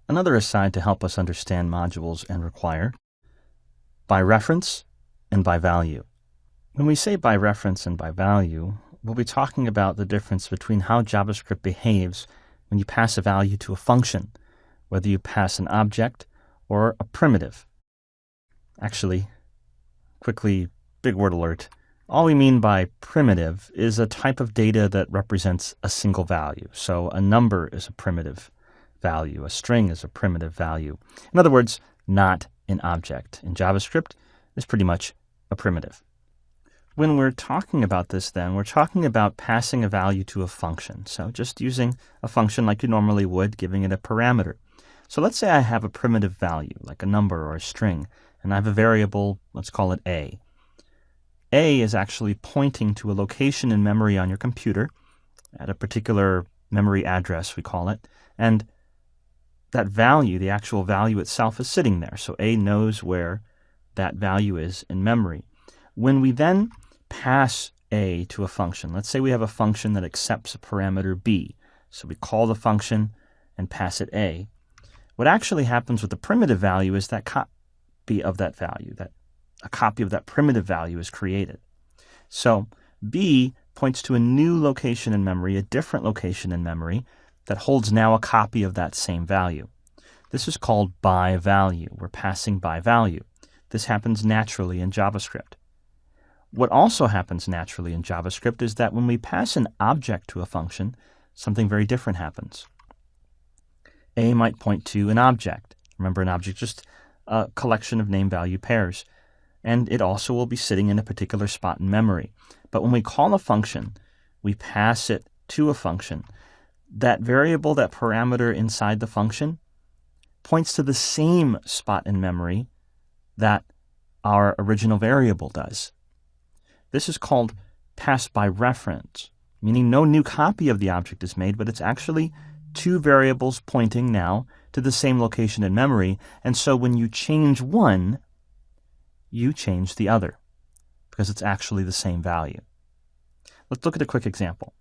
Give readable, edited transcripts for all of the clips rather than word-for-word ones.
Another aside to help us understand modules and require: by reference and by value. When we say by reference and by value, we'll be talking about the difference between how JavaScript behaves when you pass a value to a function, whether you pass an object or a primitive. Actually, quickly, big word alert. All we mean by primitive is a type of data that represents a single value. So a number is a primitive value. A string is a primitive value. In other words, not an object. In JavaScript, it's pretty much a primitive. When we're talking about this, then, we're talking about passing a value to a function. So just using a function like you normally would, giving it a parameter. So let's say I have a primitive value, like a number or a string, and I have a variable, let's call it a. A is actually pointing to a location in memory on your computer, at a particular memory address, we call it, and that value, the actual value itself, is sitting there. So A knows where that value is in memory. When we then pass A to a function, let's say we have a function that accepts a parameter B. So we call the function and pass it A. What actually happens with the primitive value is that copy of that value, that a copy of that primitive value is created. So B points to a new location in memory, a different location in memory, that holds now a copy of that same value. This is called by value. We're passing by value. This happens naturally in JavaScript. What also happens naturally in JavaScript is that when we pass an object to a function, something very different happens. A might point to an object. Remember, an object is just a collection of name-value pairs. And it also will be sitting in a particular spot in memory. But when we call a function, we pass it to a function. That variable, that parameter inside the function, points to the same spot in memory that our original variable does. This is called pass by reference, meaning no new copy of the object is made, but it's actually two variables pointing now to the same location in memory. And so when you change one, you change the other, because it's actually the same value. Let's look at a quick example.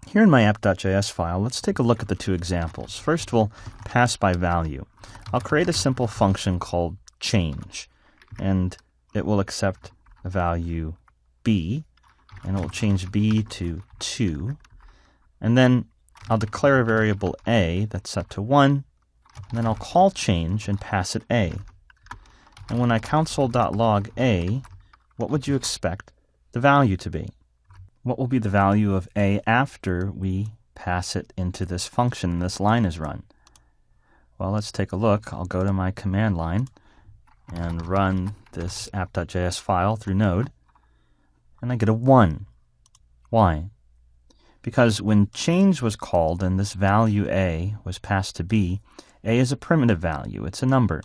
Here in my app.js file, let's take a look at the two examples. First, we'll pass by value. I'll create a simple function called change, and it will accept a value b, and it will change b to 2. And then I'll declare a variable a that's set to 1, and then I'll call change and pass it a. And when I console.log a, what would you expect the value to be? What will be the value of a after we pass it into this function and this line is run? Well, let's take a look. I'll go to my command line and run this app.js file through Node, and I get a 1. Why? Because when change was called and this value a was passed to b, a is a primitive value. It's a number.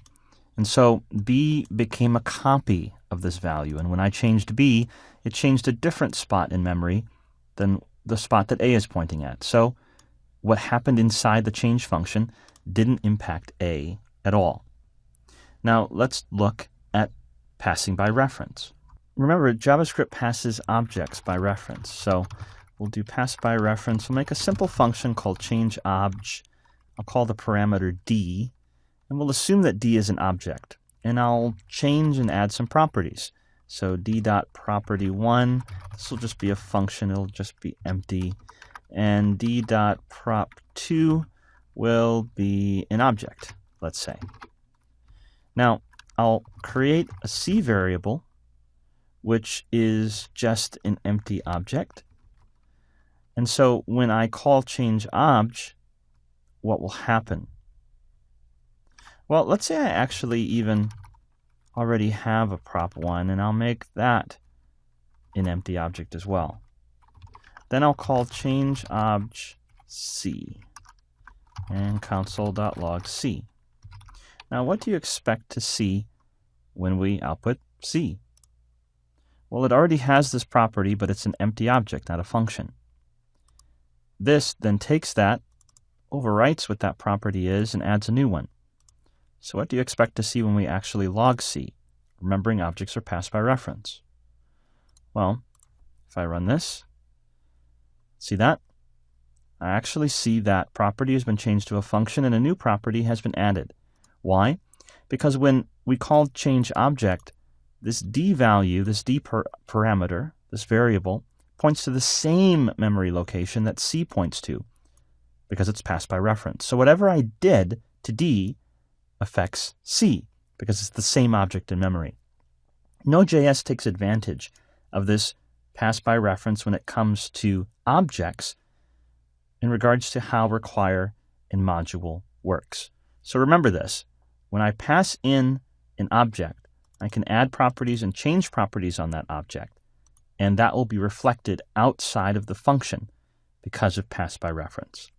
And so b became a copy of this value. And when I changed b, it changed a different spot in memory than the spot that a is pointing at. So what happened inside the change function didn't impact a at all. Now let's look at passing by reference. Remember, JavaScript passes objects by reference. So we'll do pass by reference. We'll make a simple function called changeObj. I'll call the parameter d. And we'll assume that d is an object, and I'll change and add some properties. So d.property1, this will just be a function, it'll just be empty, and d.prop2 will be an object, let's say. Now, I'll create a C variable, which is just an empty object. And so when I call changeObj, what will happen? Well, let's say I actually even already have a prop1, and I'll make that an empty object as well. Then I'll call changeObj C and console.log C. Now, what do you expect to see when we output C? Well, it already has this property, but it's an empty object, not a function. This then takes that, overwrites what that property is, and adds a new one. So what do you expect to see when we actually log C, remembering objects are passed by reference? Well, if I run this, see that? I actually see that property has been changed to a function and a new property has been added. Why? Because when we call change object, this d value, this d parameter, this variable, points to the same memory location that c points to, because it's passed by reference. So whatever I did to d affects c, because it's the same object in memory. Node.js takes advantage of this pass by reference when it comes to objects in regards to how require and module works. So remember this. When I pass in an object, I can add properties and change properties on that object, and that will be reflected outside of the function because of pass by reference.